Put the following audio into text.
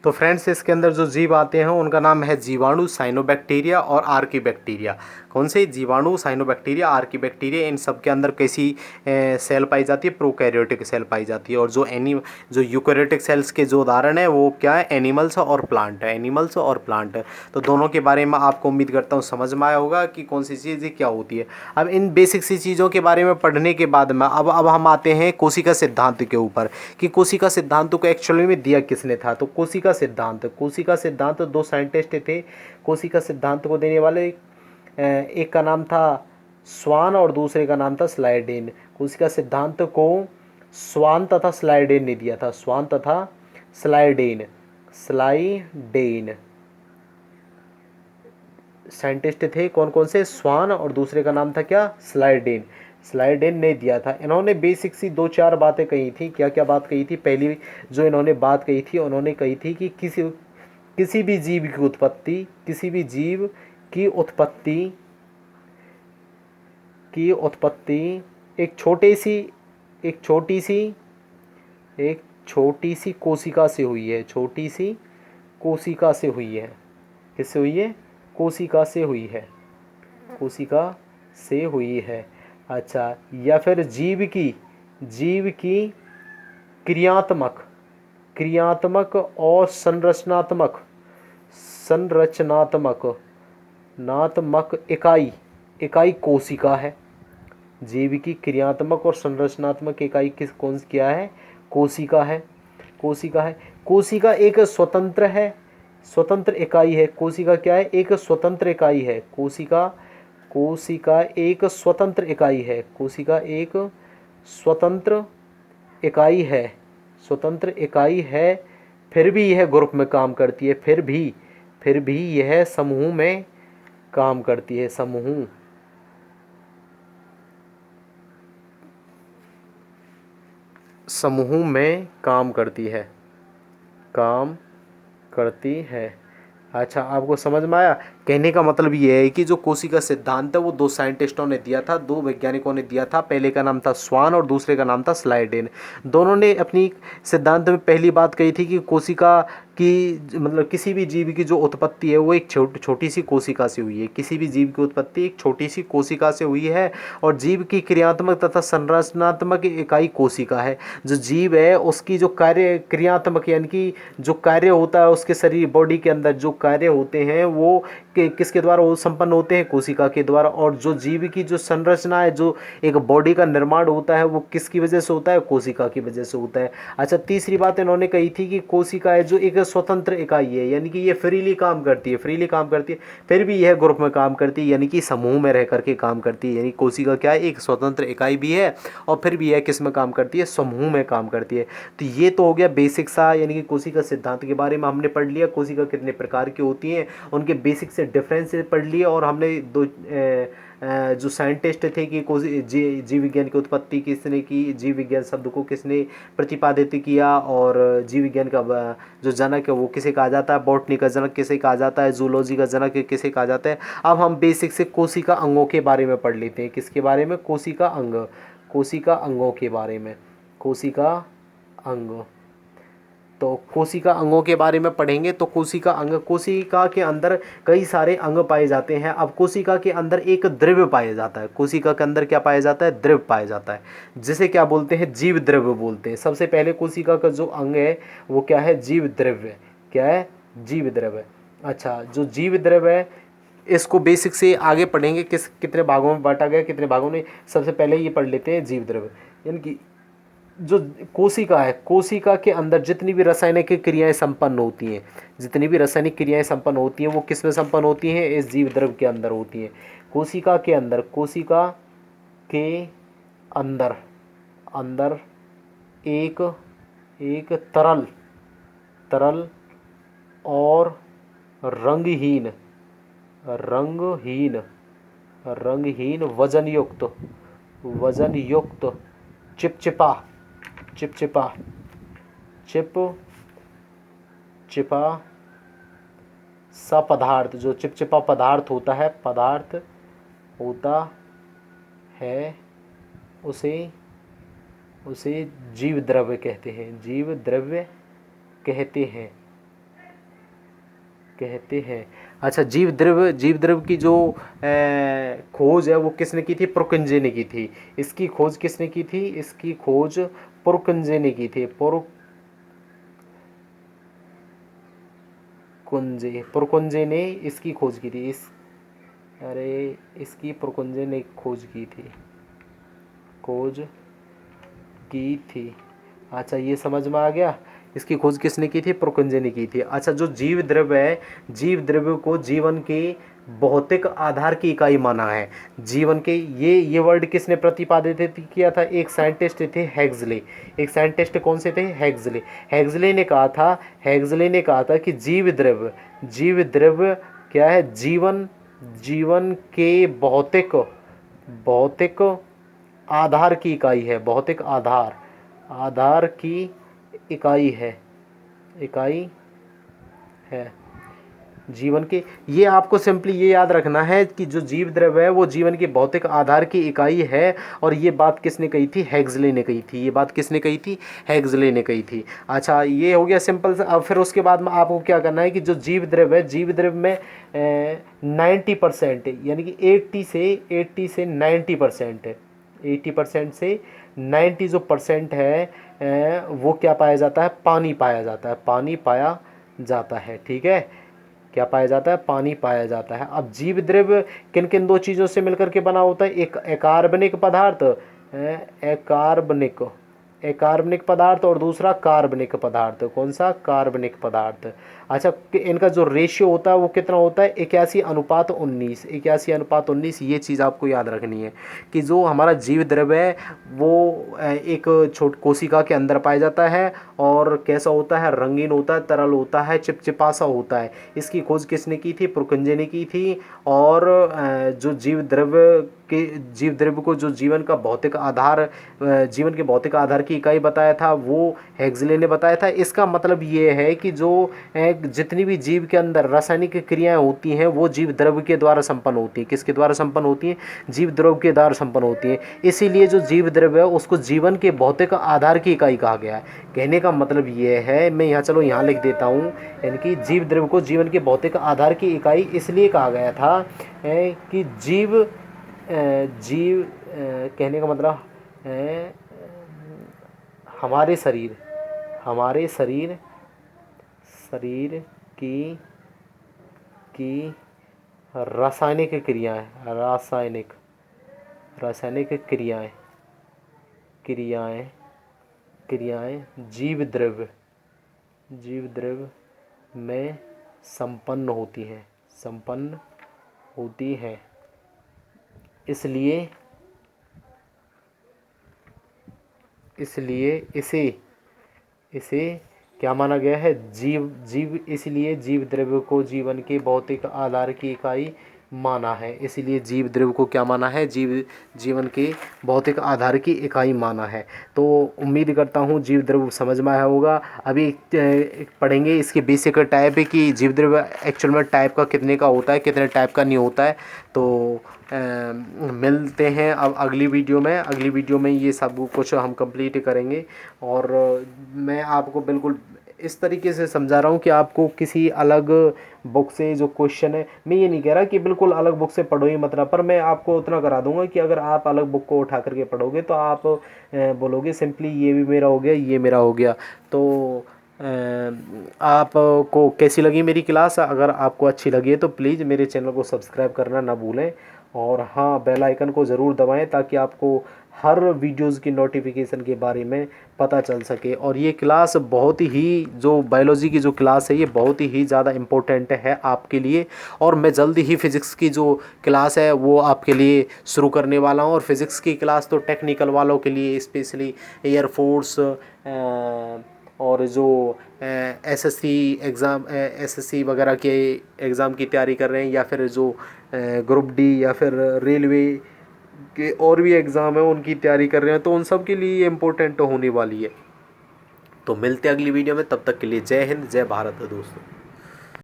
तो फ्रेंड्स इसके अंदर जो जीव आते हैं उनका नाम है जीवाणु, साइनोबैक्टीरिया और आर्कीबैक्टीरिया। कौन से? जीवाणु, साइनोबैक्टीरिया, आर्कीबैक्टीरिया। इन सब के अंदर कैसी सेल पाई जाती है? प्रोकैरियोटिक सेल पाई जाती है। और जो यूकैरियोटिक सेल्स के जो उदाहरण है वो क्या है? एनिमल्स और प्लांट है। एनिमल्स और प्लांट। तो दोनों के बारे में आपको उम्मीद करता हूँ समझ में आया होगा कि कौन सी चीज़ क्या होती है। अब इन बेसिक सी चीज़ों के बारे में पढ़ने के बाद में अब हम आते हैं कोशिका सिद्धांत के ऊपर कि कोशिका सिद्धांत को एक्चुअली में दिया किसने था। तो कोशिका सिद्धांत दो साइंटिस्ट थे कोशिका सिद्धांत को देने वाले। एक का नाम था स्वान और दूसरे का नाम था स्लाइडेन। कोशिका सिद्धांत को स्वान तथा स्लाइडेन ने दिया था। स्वान तथा स्लाइडेन साइंटिस्ट थे। कौन कौन से? स्वान और दूसरे का नाम था क्या? स्लाइडेन ने दिया था। इन्होंने बेसिक सी दो चार बातें कही थी। क्या क्या बात कही थी? पहली जो इन्होंने बात कही थी, उन्होंने कही थी कि किसी भी जीव की उत्पत्ति एक छोटी सी कोशिका से हुई है। छोटी सी कोशिका से हुई है। किससे हुई है? कोशिका से हुई है। अच्छा, या फिर जीव की क्रियात्मक और संरचनात्मक इकाई कोशिका है। जीव की क्रियात्मक और संरचनात्मक इकाई कौन क्या है? कोशिका है। कोशिका एक स्वतंत्र इकाई है। कोशिका क्या है? एक स्वतंत्र इकाई है। कोशिका एक स्वतंत्र इकाई है। स्वतंत्र इकाई है। फिर भी यह ग्रुप में काम करती है। फिर भी यह समूह में काम करती है। समूह में काम करती है। अच्छा, आपको समझ में आया? कहने का मतलब ये है कि जो कोशिका सिद्धांत है वो दो साइंटिस्टों ने दिया था, दो वैज्ञानिकों ने दिया था। पहले का नाम था स्वान और दूसरे का नाम था स्लाइडेन। दोनों ने अपनी सिद्धांत में पहली बात कही थी कि कोशिका की मतलब किसी भी जीव की जो उत्पत्ति है वो एक छोटी सी कोशिका से हुई है। किसी भी जीव की उत्पत्ति एक छोटी सी कोशिका से हुई है। और जीव की क्रियात्मक तथा संरचनात्मक इकाई कोशिका है। जो जीव है उसकी जो क्रियात्मक यानी कि जो कार्य होता है उसके शरीर बॉडी के अंदर जो कार्य होते हैं वो किसके द्वारा वो संपन्न होते हैं? कोशिका के द्वारा। और जो जीव की जो संरचना है, जो एक बॉडी का निर्माण होता है वो किसकी वजह से होता है? कोशिका की वजह से होता है। अच्छा, तीसरी बात इन्होंने कही थी कि कोशिका है जो एक स्वतंत्र इकाई है, यानी कि ये फ्रीली काम करती है। फिर भी यह ग्रुप में काम करती है, यानी कि समूह में रह करके काम करती है। यानी कोशिका क्या है? एक स्वतंत्र इकाई भी है और फिर भी यह किस में काम करती है? समूह में काम करती है। तो ये तो हो गया बेसिक सा, यानी कि कोशिका सिद्धांत के बारे में हमने पढ़ लिया। कोशिका कितने प्रकार की होती हैं उनके बेसिक से डिफरेंस पढ़ लिए। और हमने जो साइंटिस्ट थे कि जीव विज्ञान की उत्पत्ति किसने की, जीव विज्ञान शब्द को किसने प्रतिपादित किया, और जीव विज्ञान का जो जनक है वो किसे कहा जाता है, बॉटनी का जनक किसे कहा जाता है, जूलॉजी का जनक किसे कहा जाता है। अब हम बेसिक से कोशिका अंगों के बारे में पढ़ लेते हैं। किसके बारे में? कोशिका अंगों के बारे में। कोशिका अंग। तो कोशिका अंगों के बारे में पढ़ेंगे। तो कोशिका के अंदर कई सारे अंग पाए जाते हैं। अब कोशिका के अंदर एक द्रव्य पाया जाता है। कोशिका के अंदर क्या पाया जाता है? द्रव्य पाया जाता है, जिसे क्या बोलते हैं? जीव द्रव्य बोलते हैं। सबसे पहले कोशिका का जो अंग है वो क्या है? जीव द्रव्य। क्या है? जीव द्रव्य। अच्छा, जो जीव द्रव्य है इसको बेसिक से आगे पढ़ेंगे। कितने भागों में बांटा गया, कितने भागों में। सबसे पहले ये पढ़ लेते हैं जीव द्रव्य। यानी कि जो कोशिका है, कोशिका के अंदर जितनी भी रासायनिक क्रियाएं संपन्न होती हैं, वो किस में संपन्न होती हैं? इस जीव द्रव्य के अंदर होती हैं। कोशिका के अंदर एक तरल और रंगहीन वजन युक्त चिपचिपा सा पदार्थ, जो चिपचिपा पदार्थ होता है उसे जीव द्रव्य कहते हैं। कहते हैं। अच्छा, जीव द्रव्य की जो खोज है वो किसने की थी? पुरकंजे ने की थी। इसकी खोज किसने की थी? इसकी खोज पुरकंजे ने की थी। पुरकंजे ने इसकी खोज की थी। इसकी पुरकंजे ने खोज की थी। खोज की थी। अच्छा, ये समझ में आ गया। इसकी खोज किसने की थी? पुरकंजे ने की थी। अच्छा, जो जीव द्रव्य है, जीव द्रव्य को जीवन के भौतिक आधार की इकाई माना है। जीवन के ये वर्ड किसने प्रतिपादित किया था? एक साइंटिस्ट थे, हेक्सले। एक साइंटिस्ट कौन से थे? हेक्सले। हेक्सले ने कहा था कि जीव द्रव्य क्या है? जीवन के भौतिक आधार की इकाई है। भौतिक आधार की इकाई है जीवन के। ये आपको सिंपली ये याद रखना है कि जो जीव द्रव्य है वो जीवन के भौतिक आधार की इकाई है। और ये बात किसने कही थी? हेक्सले ने कही थी। ये बात किसने कही थी? हेक्सले ने कही थी। अच्छा, ये हो गया सिंपल सा। अब फिर उसके बाद में आपको क्या करना है कि जो जीव द्रव्य है, जीव द्रव्य में 90% यानी कि 80 से 90%, 80% से 90 जो परसेंट है वो क्या पाया जाता है? पानी पाया जाता है। पानी पाया जाता है। ठीक है, क्या पाया जाता है? पानी पाया जाता है। अब जीव द्रव्य किन किन दो चीज़ों से मिलकर के बना होता है? एक अकार्बनिक पदार्थ, अकार्बनिक पदार्थ, और दूसरा कार्बनिक पदार्थ। कौन सा? कार्बनिक पदार्थ। अच्छा, इनका जो रेशियो होता है वो कितना होता है? 81:19। 81:19। ये चीज़ आपको याद रखनी है कि जो हमारा जीव द्रव्य है वो एक छोट कोशिका के अंदर पाया जाता है। और कैसा होता है? रंगीन होता है, तरल होता है, चिपचिपा सा होता है। इसकी खोज किसने की थी? पुरकंजे ने की थी। और जो जीव द्रव्य को जो जीवन के भौतिक आधार की इकाई बताया था वो हेक्सले ने बताया था। इसका मतलब ये है कि जो जितनी भी जीव के अंदर रासायनिक क्रियाएं होती हैं वो जीव द्रव्य के द्वारा संपन्न होती हैं। किसके द्वारा संपन्न होती हैं? जीव द्रव्य के द्वारा संपन्न होती हैं। इसीलिए जो जीव द्रव्य है उसको जीवन के भौतिक आधार की इकाई कहा गया है। कहने का मतलब ये है, मैं यहाँ लिख देता हूँ, यानी कि जीव द्रव्य को जीवन के भौतिक आधार की इकाई इसलिए कहा गया था कि कहने का मतलब है हमारे शरीर की रासायनिक क्रियाएं जीव द्रव्य में संपन्न होती हैं। इसलिए इसे क्या माना गया है? इसलिए जीव द्रव्य को जीवन के भौतिक आधार की इकाई माना है। इसलिए जीव द्रव्य को क्या माना है? जीवन के भौतिक आधार की इकाई माना है। तो उम्मीद करता हूँ जीव द्रव्य समझ में आया होगा। अभी पढ़ेंगे इसके बेसिक टाइप कि जीव द्रव्य एक्चुअल में टाइप का कितने का होता है, कितने टाइप का नहीं होता है। तो मिलते हैं अब अगली वीडियो में ये सब कुछ हम कंप्लीट करेंगे। और मैं आपको बिल्कुल इस तरीके से समझा रहा हूँ कि आपको किसी अलग बुक से जो क्वेश्चन है, मैं ये नहीं कह रहा कि बिल्कुल अलग बुक से पढ़ो ही मतलब, पर मैं आपको उतना करा दूंगा कि अगर आप अलग बुक को उठा करके पढ़ोगे तो आप बोलोगे सिंपली ये भी मेरा हो गया, ये मेरा हो गया। तो आपको कैसी लगी मेरी क्लास? अगर आपको अच्छी लगी है तो प्लीज़ मेरे चैनल को सब्सक्राइब करना ना भूलें। और हाँ, बेल आइकन को ज़रूर दबाएं ताकि आपको हर वीडियोज़ की नोटिफिकेशन के बारे में पता चल सके। और ये क्लास बहुत ही, जो बायोलॉजी की जो क्लास है ये बहुत ही ज़्यादा इम्पोर्टेंट है आपके लिए। और मैं जल्दी ही फ़िज़िक्स की जो क्लास है वो आपके लिए शुरू करने वाला हूँ। और फिज़िक्स की क्लास तो टेक्निकल वालों के लिए, स्पेशली एयरफोर्स और जो एसएससी वगैरह के एग्ज़ाम की तैयारी कर रहे हैं, या फिर जो ग्रुप डी या फिर रेलवे के और भी एग्ज़ाम है उनकी तैयारी कर रहे हैं, तो उन सब के लिए ये इम्पोर्टेंट होने वाली है। तो मिलते हैं अगली वीडियो में, तब तक के लिए जय हिंद, जय भारत दोस्तों।